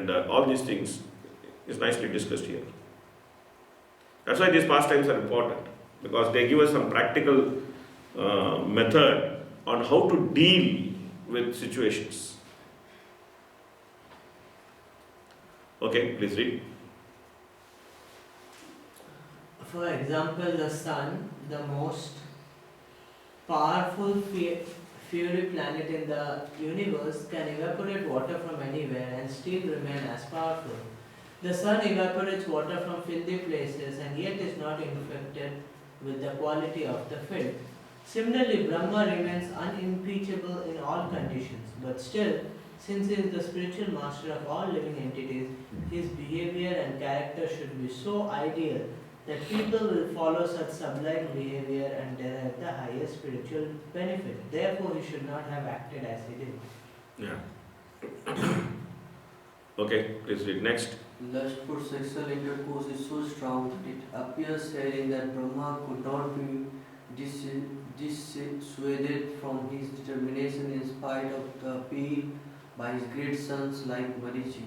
and all these things is nicely discussed here. That's why these pastimes are important, because they give us some practical method on how to deal with situations. Okay, please read. For example, the sun, the most powerful fiery planet in the universe, can evaporate water from anywhere and still remain as powerful. The sun evaporates water from filthy places and yet is not infected with the quality of the filth. Similarly, Brahma remains unimpeachable in all conditions, but still, since he is the spiritual master of all living entities, his behavior and character should be so ideal that people will follow such sublime behavior and derive the highest spiritual benefit. Therefore, he should not have acted as he did. Yeah. Okay, please read next. Lust for sexual intercourse is so strong that it appears herein that Brahma could not be dissuaded from his determination in spite of the appeal by his great sons like Marichi.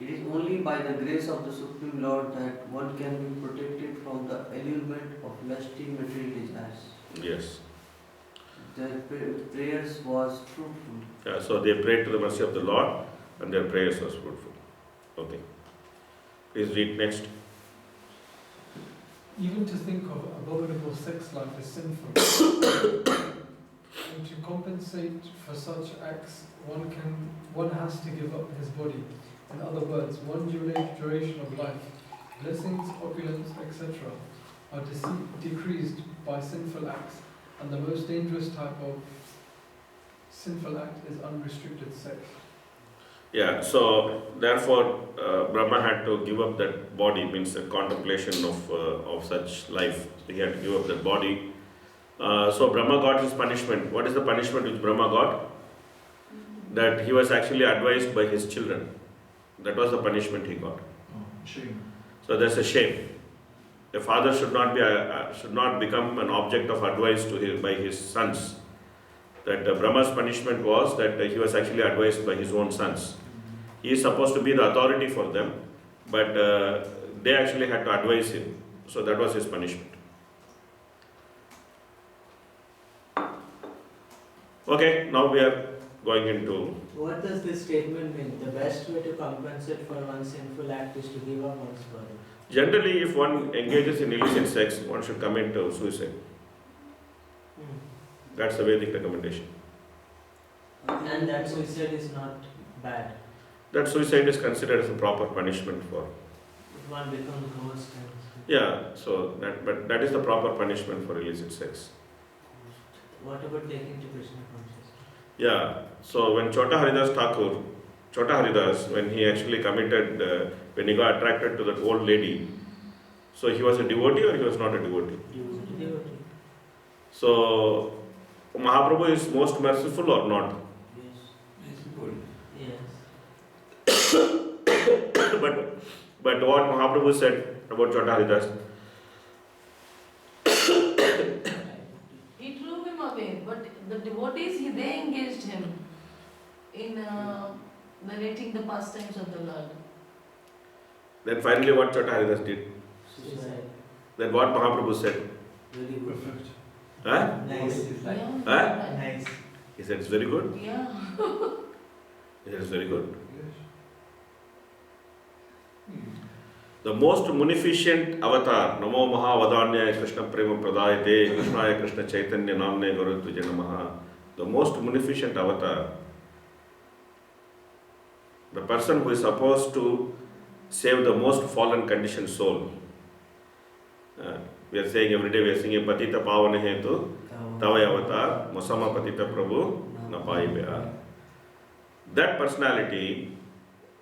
It is only by the grace of the Supreme Lord that one can be protected from the allurement of lusty material desires. Yes. Their prayers was fruitful. Yeah, so they prayed to the mercy of the Lord, and their prayers was fruitful. Okay. Please read next. Even to think of abominable sex life is sinful. And to compensate for such acts, one has to give up his body. In other words, one duration of life, blessings, opulence, etc., are decreased by sinful acts, and the most dangerous type of sinful act is unrestricted sex. Yeah, so therefore Brahma had to give up that body, means the contemplation of such life. He had to give up that body. So Brahma got his punishment. What is the punishment which Brahma got? That he was actually advised by his children. That was the punishment he got. Shame. So that's a shame. A father should not become an object of advice by his sons. That Brahma's punishment was that he was actually advised by his own sons. He is supposed to be the authority for them, but they actually had to advise him. So that was his punishment. Okay, now we are going into... What does this statement mean? The best way to compensate for one's sinful act is to give up one's body. Generally, if one engages in illicit sex, one should commit suicide. That's the Vedic recommendation. And that suicide is not bad. That suicide is considered as a proper punishment for... If one becomes ghost and... Yeah, so but that is the proper punishment for illicit sex. What about taking to Krishna consciousness? Yeah, so when Chota Haridas, when he actually committed, when he got attracted to that old lady, so he was a devotee or he was not a devotee? He was a devotee. So Mahaprabhu is most merciful or not? Yes. But what Mahaprabhu said about Chota Haridas? He threw him away, but the devotees, they engaged him in narrating the pastimes of the Lord. Then finally what Chota Haridas did? Suicide. Then what Mahaprabhu said? Very good. Perfect. Huh? Nice. Yeah. Huh? Nice. He said it's very good. Yeah. He said it's very good. Yes. The most munificent avatar, Namo Mahavadanyaya Krishna Prema Pradayate, Krishnaya Krishna Chaitanya Namne Gurutuje Namaha. The most munificent avatar, the person who is supposed to save the most fallen conditioned soul. We are saying every day, we are singing Patita Pavane Hetu, Tavaya Avatar, Musama Patita Prabhu, Napai Bya. That personality,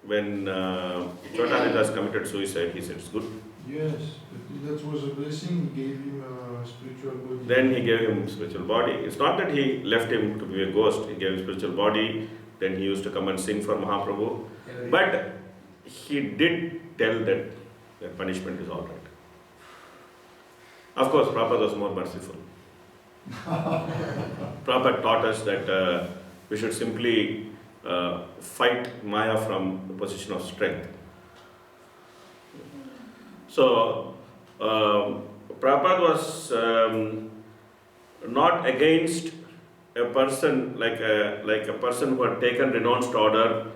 when Chota Haridas committed suicide, he said it's good. Yes, that was a blessing. He gave him a spiritual body. Then he gave him spiritual body. It's not that he left him to be a ghost. He gave him spiritual body. Then he used to come and sing for Mahaprabhu. But he did tell that the punishment is all right. Of course, Prabhupada was more merciful. Prabhupada taught us that we should simply fight Maya from the position of strength. So, Prabhupada was not against a person like a person who had taken renounced order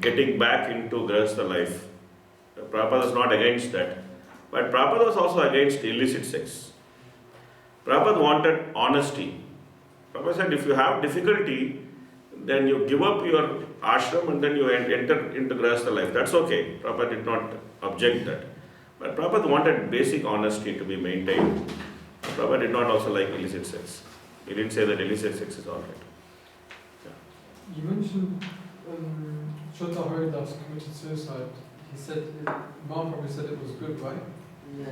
getting back into Grihastha life. Prabhupada was not against that. But Prabhupada was also against illicit sex. Prabhupada wanted honesty. Prabhupada said if you have difficulty, then you give up your ashram and then you enter into Grihastha life. That's okay. Prabhupada did not object that. But Prabhupada wanted basic honesty to be maintained. Prabhupada did not also like illicit sex. He didn't say that illicit sex is alright. You mentioned Chota Haridas committed suicide. He said, Mahaprabhu said it was good, right? Yeah.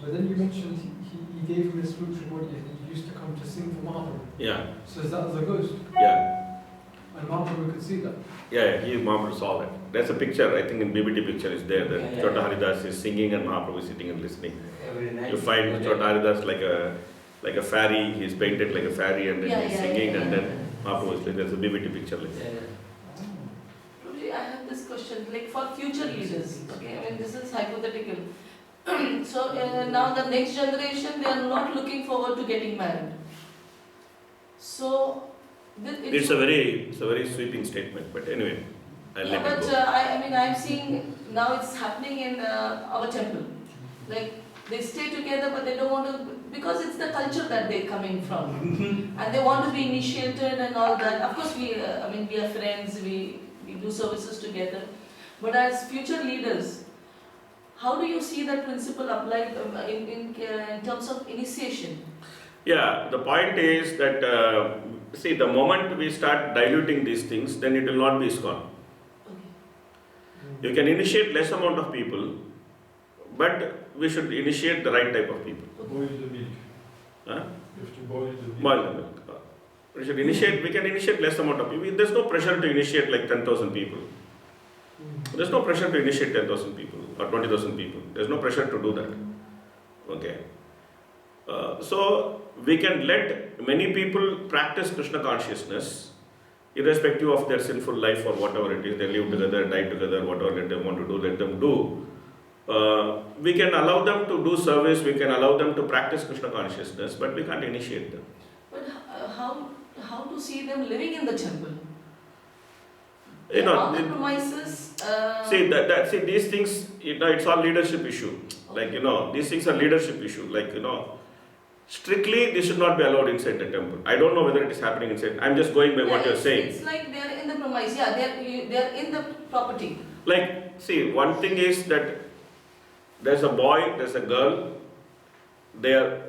But then you mentioned he gave him his spiritual body and he used to come to sing for Mahaprabhu. Yeah, So is that as a ghost? yeah. And Mahaprabhu could see that? Yeah, he Mahaprabhu saw that. There's a picture, I think in BBT picture is there, that Yeah. Chota Haridas is singing and Mahaprabhu is sitting and listening. Every night. You find Chota Haridas like a fairy, he's painted like a fairy and then he's singing and then Mahaprabhu is like, there's a BBT picture like that. Prabhuji, I have this question, like for future leaders, okay, I mean this is hypothetical. So now the next generation, they are not looking forward to getting married. So, It's a very sweeping statement, but anyway, I'll yeah, let it but go. I mean I'm seeing now it's happening in our temple. Like they stay together but they don't want to, because it's the culture that they're coming from. And they want to be initiated and all that. Of course we are friends, we do services together. But as future leaders, how do you see that principle applied in terms of initiation? Yeah, the point is that, see, the moment we start diluting these things, then it will not be ISKCON. Okay. You can initiate less amount of people, but we should initiate the right type of people. Boil the milk. Huh? You have to boil the milk. Boil the milk. We can initiate less amount of people. There's no pressure to initiate like 10,000 people. There's no pressure to initiate 10,000 people or 20,000 people. There's no pressure to do that. Okay. So we can let many people practice Krishna consciousness, irrespective of their sinful life or whatever it is. They live together, die together, whatever they want to do, let them do. We can allow them to do service, we can allow them to practice Krishna consciousness, but we can't initiate them. But how to see them living in the temple? You know, on the premises. see these things, it's all leadership issue. Like, these things are leadership issue. Like, strictly they should not be allowed inside the temple. I don't know whether it is happening inside. I'm just going by what you're saying. It's like they are in the premise. Yeah, they are in the property. Like, see, one thing is that there's a boy, there's a girl, they are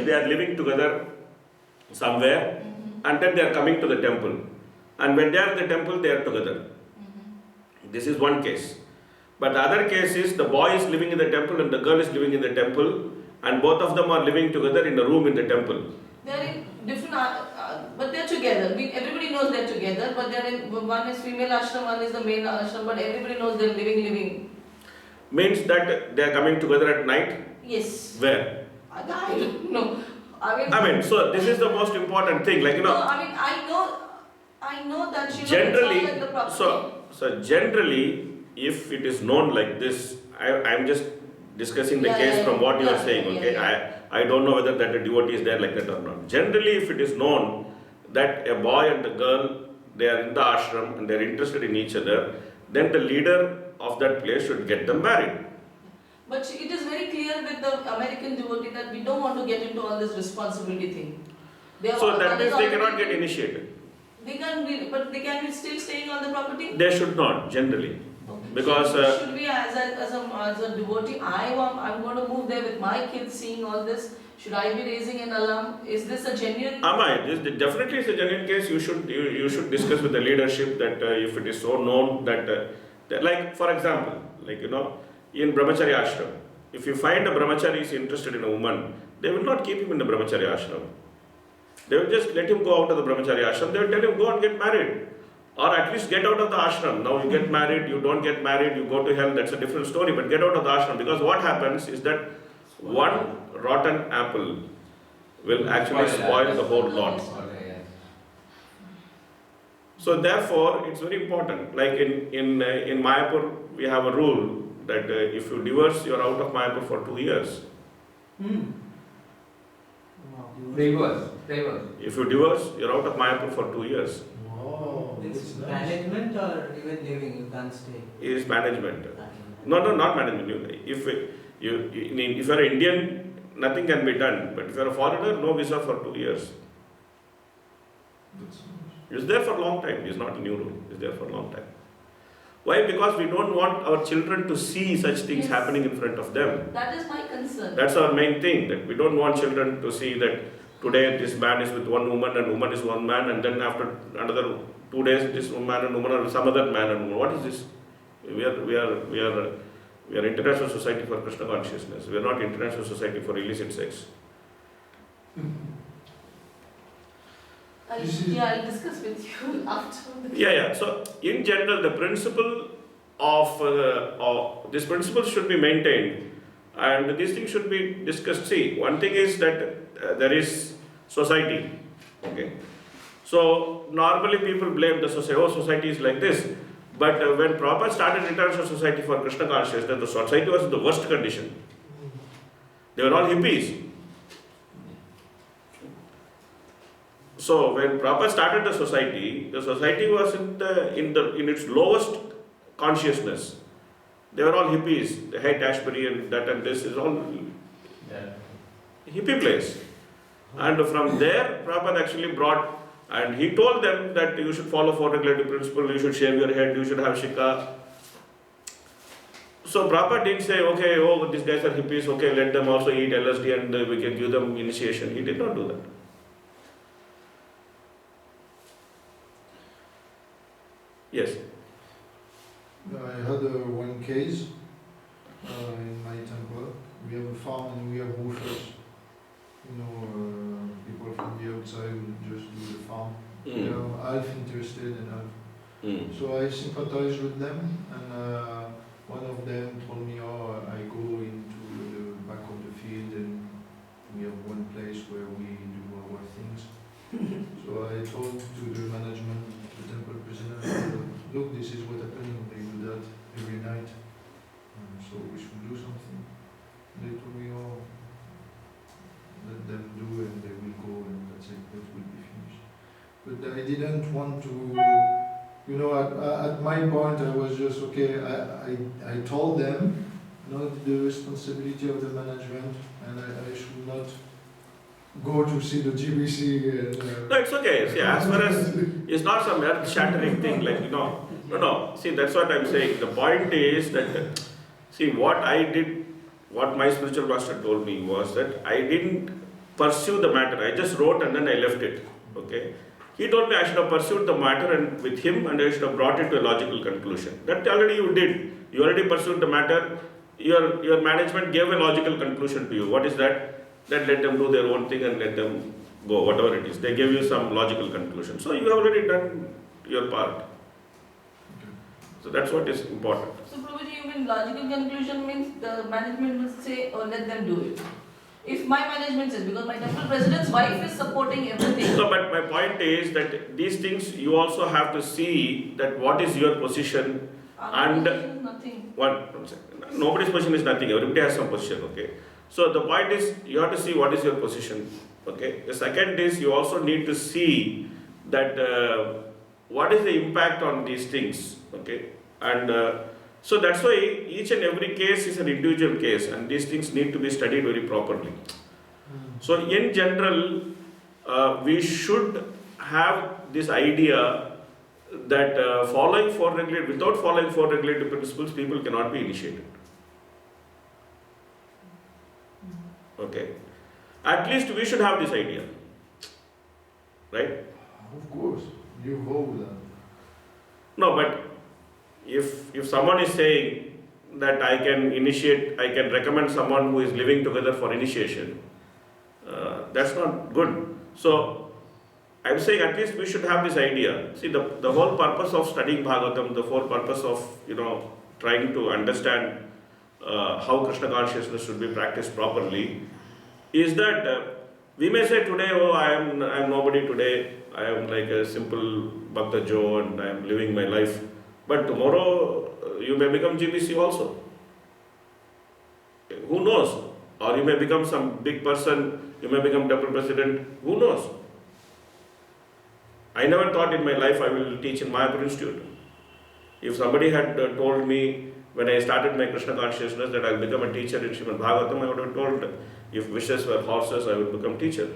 they are living together somewhere, and then they are coming to the temple. And when they are in the temple, they are together. This is one case. But the other case is the boy is living in the temple and the girl is living in the temple, and both of them are living together in a room in the temple. They are in different, but they are together. Everybody knows they are together, but they are in, one is female ashram, one is the male ashram, but everybody knows they are living. Means that they are coming together at night? Yes. Where? I don't know. So this is the most important thing. Like, No, I know that she generally, was in the property. so generally, if it is known like this, I'm just discussing the case from what you are saying, okay? I don't know whether that a devotee is there like that or not. Generally, if it is known that a boy and a girl, they are in the ashram and they are interested in each other, then the leader of that place should get them married. But it is very clear with the American devotee that we don't want to get into all this responsibility thing. So that means they cannot get initiated. They can be, but they can be still staying on the property? They should not, generally. Okay. Because, should we as a devotee, I'm going to move there with my kids seeing all this. Should I be raising an alarm? Is this a genuine? This definitely is a genuine case. You should discuss with the leadership that if it is so known that like for example, like in brahmacharya ashram, if you find a brahmachari is interested in a woman, they will not keep him in the brahmacharya ashram. They will just let him go out of the brahmacharya ashram. They will tell him go and get married, or at least get out of the ashram. Now you get married, you don't get married, you go to hell. That's a different story. But get out of the ashram, because what happens is that one rotten apple will actually spoil the whole lot. So therefore, it's very important. Like in Mayapur, we have a rule that if you divorce, you're out of Mayapur for 2 years. Hmm. Wow. Reverse. If you divorce, you're out of Mayapur for 2 years. Wow, It's that's nice. management or even living, you can't stay. Is management. No, not management. If if you're an Indian, nothing can be done. But if you're a foreigner, no visa for 2 years. That's nice. It's there for a long time. It's not a new rule. It's there for a long time. Why? Because we don't want our children to see such things Yes. happening in front of them. That is my concern. That's our main thing. That we don't want children to see that today this man is with one woman and woman is one man, and then after another 2 days this man and woman are with some other man and woman. What is this? We are International Society for Krishna Consciousness. We are not International Society for Illicit Sex. I'll discuss with you after the Yeah. So in general, the principle of this principle should be maintained, and these things should be discussed. See, one thing is that there is society. Okay. So normally people blame the society. Oh, society is like this. But when Prabhupada started International Society for Krishna Consciousness, the society was in the worst condition. They were all hippies. So when Prabhupada started the society was in its lowest consciousness. They were all hippies. The Haight Ashbury and that and this is all hippie place. And from there, Prabhupada actually brought, and he told them that you should follow 4 regulative principles, you should shave your head, you should have shikha. So Prabhupada didn't say, okay, oh, these guys are hippies, okay, let them also eat LSD and we can give them initiation. He did not do that. Yes. I had one case in my temple. We have a farm and we have roofers. People from the outside will just do the farm. They are half interested and half. So I sympathize with them, and one of them told me, oh, I go into the back of the field and we have one place where we do our things. So I told to the management, the temple president, look, this is what happening, they do that every night. So we should do something. They told me, oh, let them do and they will go and that's it, that will be finished. But I didn't want to, at my point I was just, okay, I told them, not the responsibility of the management, and I should not go to see the GBC and... No, it's okay. See, as far as it's not some earth-shattering thing, like, No. See, that's what I'm saying. The point is that, see, what I did, what my spiritual master told me was that I didn't pursue the matter. I just wrote and then I left it. Okay. He told me I should have pursued the matter and with him, and I should have brought it to a logical conclusion. That already you did. You already pursued the matter. Your management gave a logical conclusion to you. What is that? That let them do their own thing and let them go, whatever it is. They gave you some logical conclusion. So you have already done your part. So that's what is important. So Prabhuji, you mean logical conclusion means the management will say, oh, let them do it. If my management says, because my temple president's wife is supporting everything. So, but my point is that these things you also have to see that what is your position and position is nothing. nobody's position is nothing. Everybody has some position. Okay. So the point is you have to see what is your position. Okay. The second is you also need to see that what is the impact on these things. Okay. And so that's why each and every case is an individual case, and these things need to be studied very properly. So in general, we should have this idea that without following 4 regulative principles, people cannot be initiated. Okay. At least we should have this idea. Right? Of course, you vote that. No, but if someone is saying that I can recommend someone who is living together for initiation, that's not good. So I'm saying at least we should have this idea. See, the whole purpose of studying Bhagavatam, the whole purpose of trying to understand how Krishna consciousness should be practiced properly, is that we may say today, oh, I am nobody today, I am like a simple Bhakta Joe and I am living my life. But tomorrow you may become GBC also. Who knows? Or you may become some big person, you may become temple president, who knows? I never thought in my life I will teach in Mayapur Institute. If somebody had told me when I started my Krishna consciousness that I will become a teacher in Srimad Bhagavatam, I would have told, if wishes were horses, I would become teacher.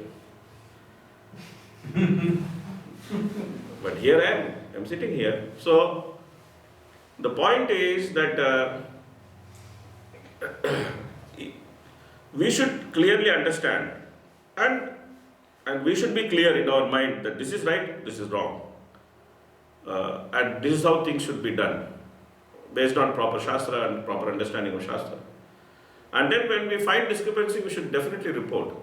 But here I am sitting here. So, the point is that we should clearly understand and we should be clear in our mind that this is right, this is wrong. And this is how things should be done, based on proper Shastra and proper understanding of Shastra. And then when we find discrepancy, we should definitely report.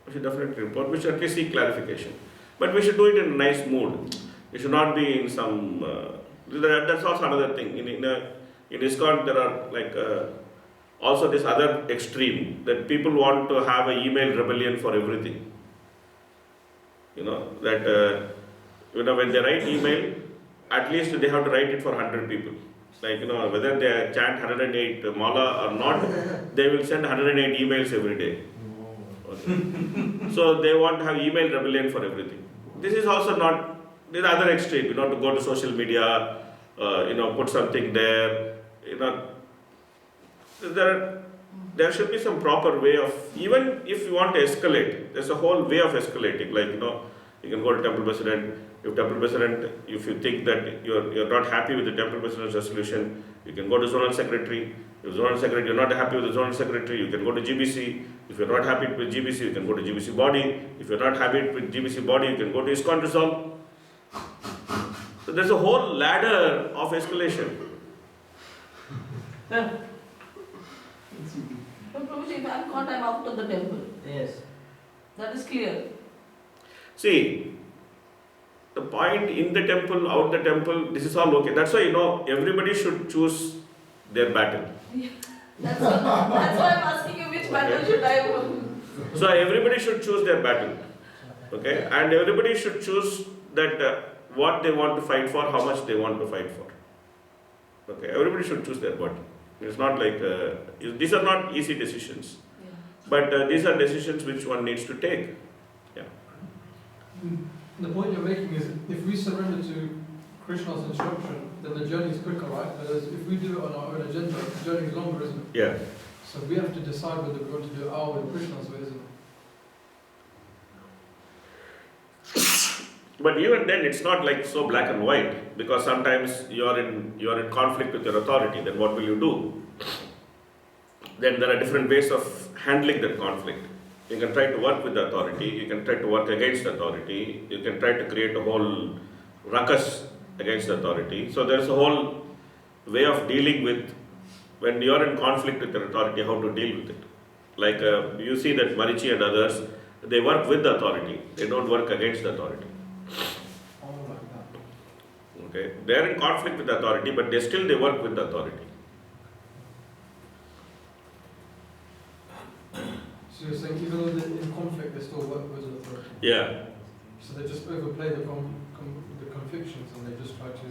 We should at least seek clarification. But we should do it in a nice mood. It should not be in some, that's also another thing. In ISKCON there are also this other extreme, that people want to have an email rebellion for everything. That when they write email, at least they have to write it for 100 people. Whether they chant 108 mala or not, they will send 108 emails every day. Okay. So they want to have email rebellion for everything. This is also not, this is other extreme, to go to social media, put something there, there should be some proper way of, even if you want to escalate, there's a whole way of escalating, you can go to temple president, if you think that you're not happy with the temple president's resolution, you can go to zonal secretary. If zonal secretary, you're not happy with the zonal secretary, you can go to GBC. If you're not happy with GBC, you can go to GBC body. If you're not happy with GBC body, you can go to ISKCON resolve. So there's a whole ladder of escalation. No, Prabhuji, if I'm caught, I'm out of the temple. Yes. That is clear. See, the point in the temple, out the temple, this is all okay. That's why, everybody should choose their battle. That's why I'm asking you which battle should I win. So everybody should choose their battle. Okay? And everybody should choose that what they want to fight for, how much they want to fight for. Okay? Everybody should choose their battle. It's not like, these are not easy decisions. Yeah. But these are decisions which one needs to take. Yeah. The point you're making is, if we surrender to Krishna's instruction, then the journey is quicker, right? Whereas if we do it on our own agenda, the journey is longer, isn't it? Yeah. So we have to decide whether we want to do it our way or Krishna's way, isn't it? But even then, it's not like so black and white, because sometimes you're in conflict with your authority. Then what will you do? Then there are different ways of handling that conflict. You can try to work with the authority. You can try to work against the authority. You can try to create a whole ruckus against the authority. So there's a whole way of dealing with when you're in conflict with your authority, how to deal with it. Like you see that Marichi and others, they work with the authority. They don't work against the authority. All like that. Okay, they are in conflict with the authority, but they work with the authority. So you're saying even though they're in conflict, they still work with the authority? Yeah. So they just overplay the convictions and they just try to...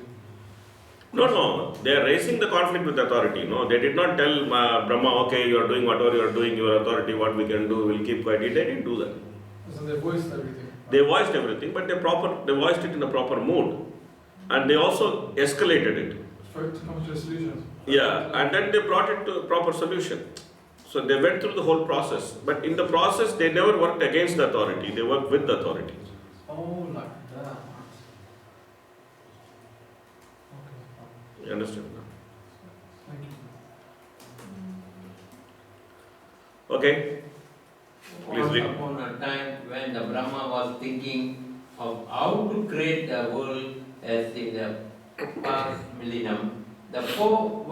No, they are raising the conflict with authority. No, they did not tell Brahma, okay, you are doing whatever you are doing, your authority, what we can do, we'll keep quiet. They didn't do that. So they voiced everything? They voiced everything, but they voiced it in a proper mood. And they also escalated it. For it to come to a solution? Yeah, and then they brought it to a proper solution. So they went through the whole process. But in the process, they never worked against the authority, they worked with the authority. Oh, like that. Okay. You understand? Thank you. Okay? Please Once read. upon a time when the Brahma was thinking of how to create the world as in the past millennium, the four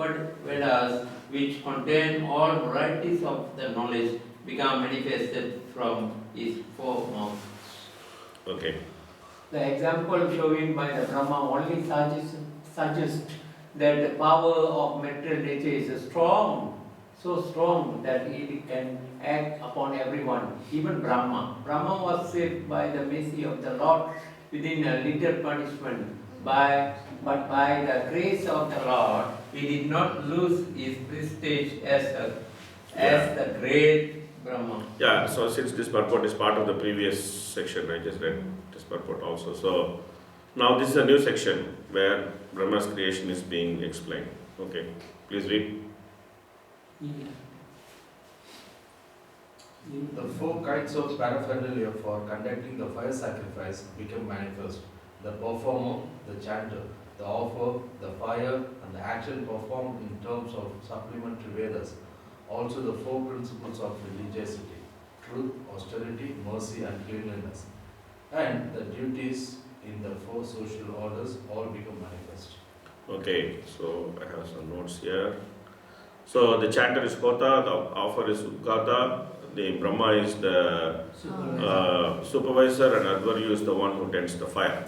Vedas, which contain all varieties of the knowledge, become manifested from his four mouths. Okay. The example shown by the Brahma only suggests that the power of material nature is strong, so strong that it can act upon everyone, even Brahma. Brahma was saved by the mercy of the Lord within a little punishment. But by the grace of the Lord, he did not lose his prestige as the great Brahma. Yeah, so since this purport is part of the previous section, I just read this purport also. So now this is a new section where Brahma's creation is being explained. Okay, please read. The four kinds of paraphernalia for conducting the fire sacrifice become manifest. The performer, the chanter, the offer, the fire, and the action performed in terms of supplementary Vedas. Also the four principles of religiosity: truth, austerity, mercy, and cleanliness. And the duties in the four social orders all become manifest. Okay, so I have some notes here. So the chanter is Kota, the offer is Udgata, the Brahma is the supervisor, and Advaryu is the one who tends the fire.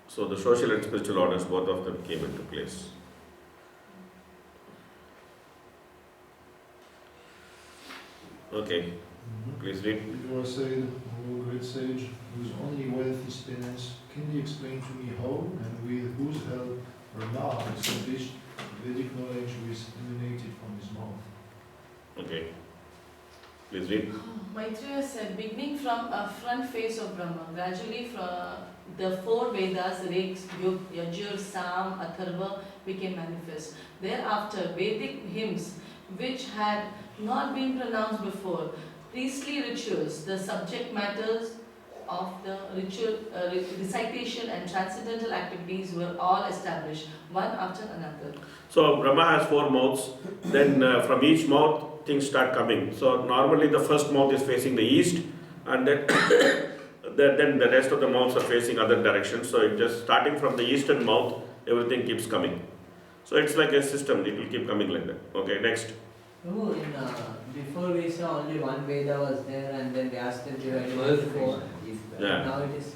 So the social and spiritual orders, both of them came into place. Okay, please read. It was said, O great sage, whose only wealth is penance, can you explain to me how and with whose help Brahma established Vedic knowledge which emanated from his mouth? Okay, please read. Maitreya said, beginning from a front face of Brahma, gradually from the four Vedas, Rig, Yug, Yajur, Sam, Atharva, became manifest. Thereafter, Vedic hymns, which had not been pronounced before, priestly rituals, the subject matters of the ritual recitation and transcendental activities were all established, one after another. So Brahma has four mouths, then from each mouth things start coming. So normally the first mouth is facing the east, and then then the rest of the mouths are facing other directions. So it just starting from the eastern mouth, everything keeps coming. So it's like a system, it will keep coming like that. Okay, next. No, before we saw only one Veda was there and then Vyasa divided into four. Yeah. Now it is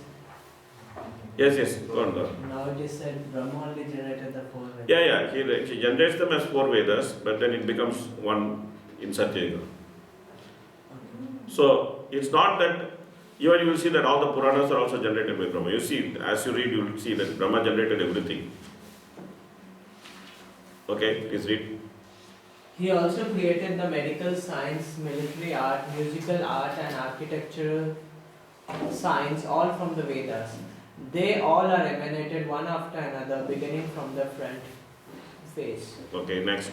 Yes, go on, go on. now it is said Brahma only generated the four Vedas. Yeah, he generates them as four Vedas, but then it becomes one in Satyayuga. So it's not that, even you will see that all the Puranas are also generated by Brahma. You see, as you read, you will see that Brahma generated everything. Okay, please read. He also created the medical science, military art, musical art and architectural science, all from the Vedas. They all are emanated one after another, beginning from the front face. Okay, next.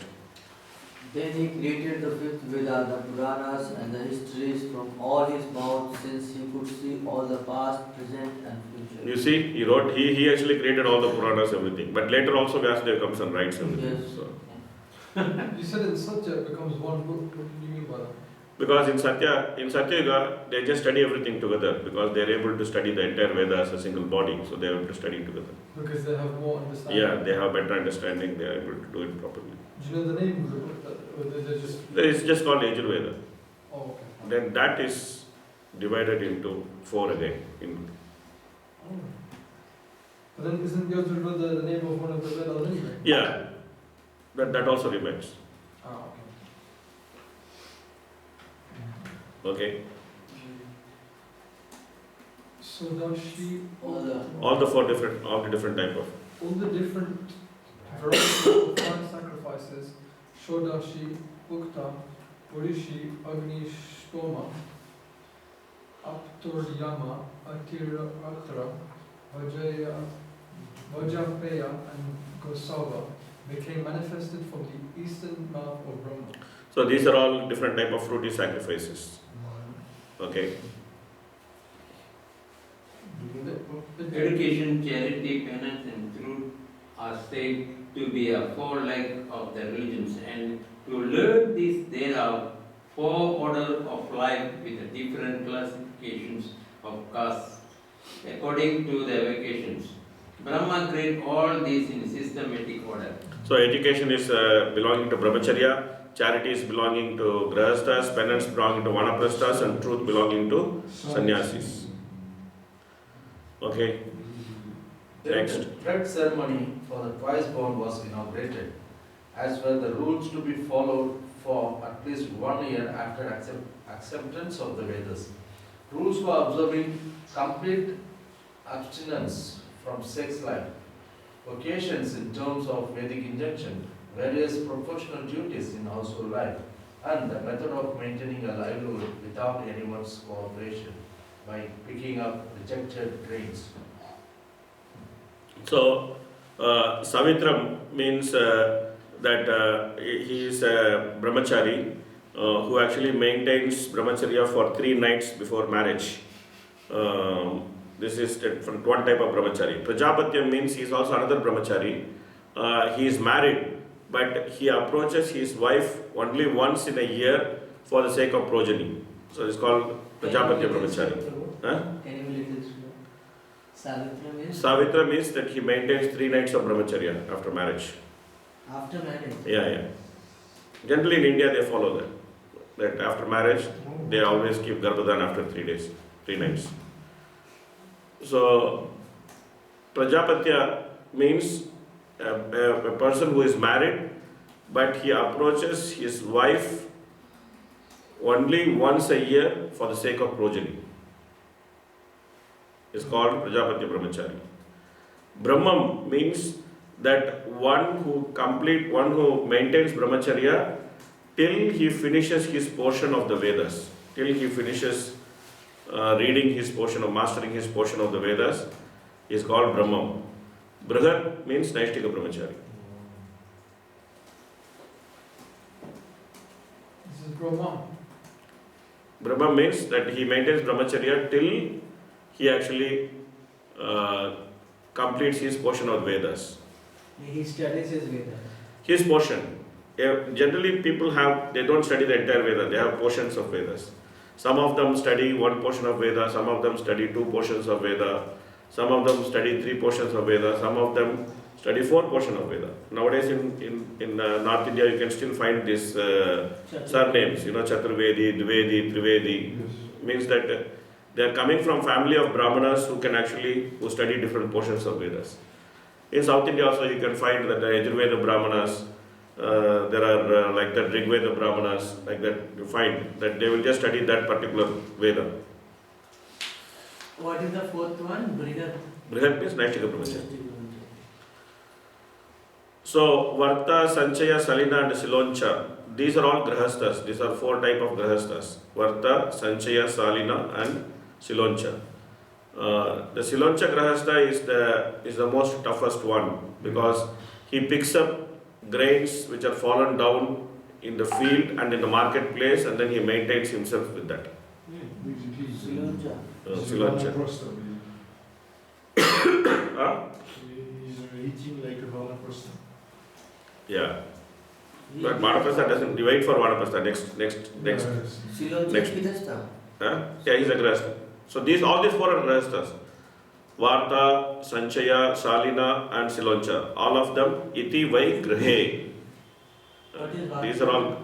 Then he created the fifth Veda, the Puranas and the histories from all his mouth, since he could see all the past, present and future. You see, he actually created all the Puranas, everything. But later also Vyasadeva comes and writes everything. Yes. So, You said in Satya it becomes one book. What do you mean by that? because in Satyayuga, they just study everything together because they are able to study the entire Veda as a single body. So they are able to study together. Because they have more understanding. Yeah, they have better understanding, they are able to do it properly. Do you know the name of the book? Or they just... It's just called Yajurveda. Oh, okay. Then that is divided into four again. Oh. But then isn't Yajurveda the name of one of the Vedas anyway? Yeah, that also remains. Ah, okay. Okay, So does she... all the different type of. all the different varieties of fire sacrifices, Shodashi, Ukta, Purishi, Agni, Stoma, Apturyama, Atira, Atra, Vajapeya, and Gosava became manifested from the eastern mouth of Brahma. So these are all different type of fruity sacrifices. Okay. Education, charity, penance, and truth are said to be a four legs of the religions, and to learn this there are four orders of life with different classifications of castes according to their vocations. Brahma created all these in systematic order. So education is belonging to brahmacharya, charity is belonging to grahasthas, penance belonging to vanaprasthas, and truth belonging to sannyasis. Okay. Then Next. the thread ceremony for the twice born was inaugurated, as were the rules to be followed for at least 1 year after acceptance of the Vedas. Rules for observing complete abstinence from sex life, occasions in terms of Vedic injunction, various professional duties in household life, and the method of maintaining a livelihood without anyone's cooperation by picking up rejected grains. So, Savitram means that he is a brahmachari who actually maintains brahmacharya for 3 nights before marriage. This is different, one type of brahmachari. Prajapatyam means he is also another brahmachari. He is married, but he approaches his wife only once in a year for the sake of progeny. So it's called Prajapatya brahmachari. Huh? Can you little slow? Savitra means Savitra means that he maintains 3 nights of brahmacharya after marriage. after marriage. Yeah. Generally in India they follow that. That after marriage they always keep Garbhadan after 3 days, 3 nights. So Prajapatya means a person who is married but he approaches his wife only once a year for the sake of progeny. It's called Prajapatya Brahmachari. Brahmam means that one who maintains brahmacharya till he finishes his portion of the Vedas, till he finishes reading his portion or mastering his portion of the Vedas, is called Brahmam. Brihat means Naishtika Brahmachari. This is Brahma. Brahmam means that he maintains brahmacharya till he actually completes his portion of Vedas. He studies his Vedas. His portion. Generally people they don't study the entire Veda, they have portions of Vedas. Some of them study 1 portion of Veda, some of them study 2 portions of Veda, some of them study 3 portions of Veda, some of them study 4 portions of Veda. Nowadays in North India you can still find these surnames, Chaturvedi, Dvedi, Trivedi. Yes. Means that they are coming from family of Brahmanas who study different portions of Vedas. In South India also you can find that the Yajurveda Brahmanas, there are like the Rigveda Brahmanas, like that you find that they will just study that particular Veda. What is the 4th one? Brihat. Brihat means Naishtika Brahmacharya. So Varta, Sanchaya, Salina and Siloncha, these are all Grahasthas. These are 4 types of Grahasthas. Varta, Sanchaya, Salina and Siloncha. The Siloncha Grahastha is the most toughest one because he picks up grains which are fallen down in the field and in the marketplace and then he maintains himself with that. Basically, he's Siloncha. Siloncha. Huh? He's eating like a Vanaprastha. Yeah. But Vanaprastha doesn't, you wait for Vanaprastha next. Yes. Siloncha Next. Vidhastha. Huh? Yeah, he's a Grahastha. So all these 4 are Grahasthas. Varta, Sanchaya, Salina and Siloncha. All of them iti vai grahe. What is Varta? These are all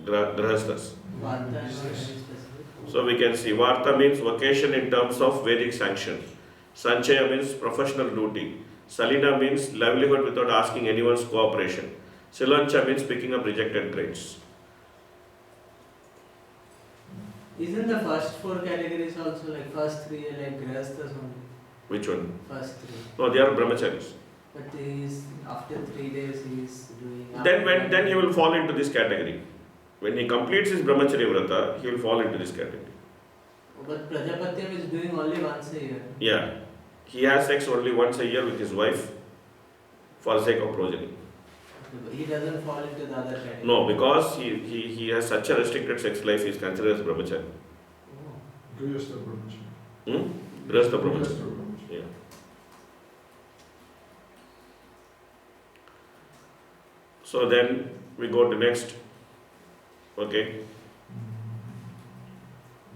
Grahasthas. Varta and what is specific? So we can see Varta means vocation in terms of Vedic sanction. Sanchaya means professional duty. Salina means livelihood without asking anyone's cooperation. Siloncha means picking up rejected grains. Isn't the first 4 categories also like first 3 are like Grahasthas only? Which one? First 3. No, they are brahmacharis. But after 3 days he is doing. Then he will fall into this category. When he completes his brahmacharya vrata, he will fall into this category. But Prajapatyam is doing only once a year. Yeah. He has sex only once a year with his wife for the sake of progeny. He doesn't fall into the other category. No, because he has such a restricted sex life, he is considered as brahmachari. Oh. Grihastha Brahmachari. Grihastha brahmachari. Grihastha Brahmachari. Yeah. So then we go to next. Okay.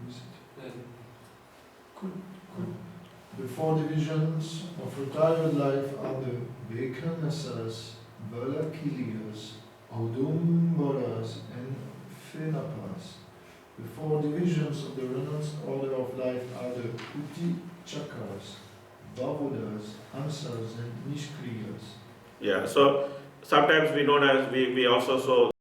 Is it? The 4 divisions of retired life are the Vekanasas, Valakilias, Audumbaras, and Phenapas. The 4 divisions of the renounced order of life are the Uti Chakras, Bavodas, Hamsas, and Nishkriyas. Yeah. So sometimes we also saw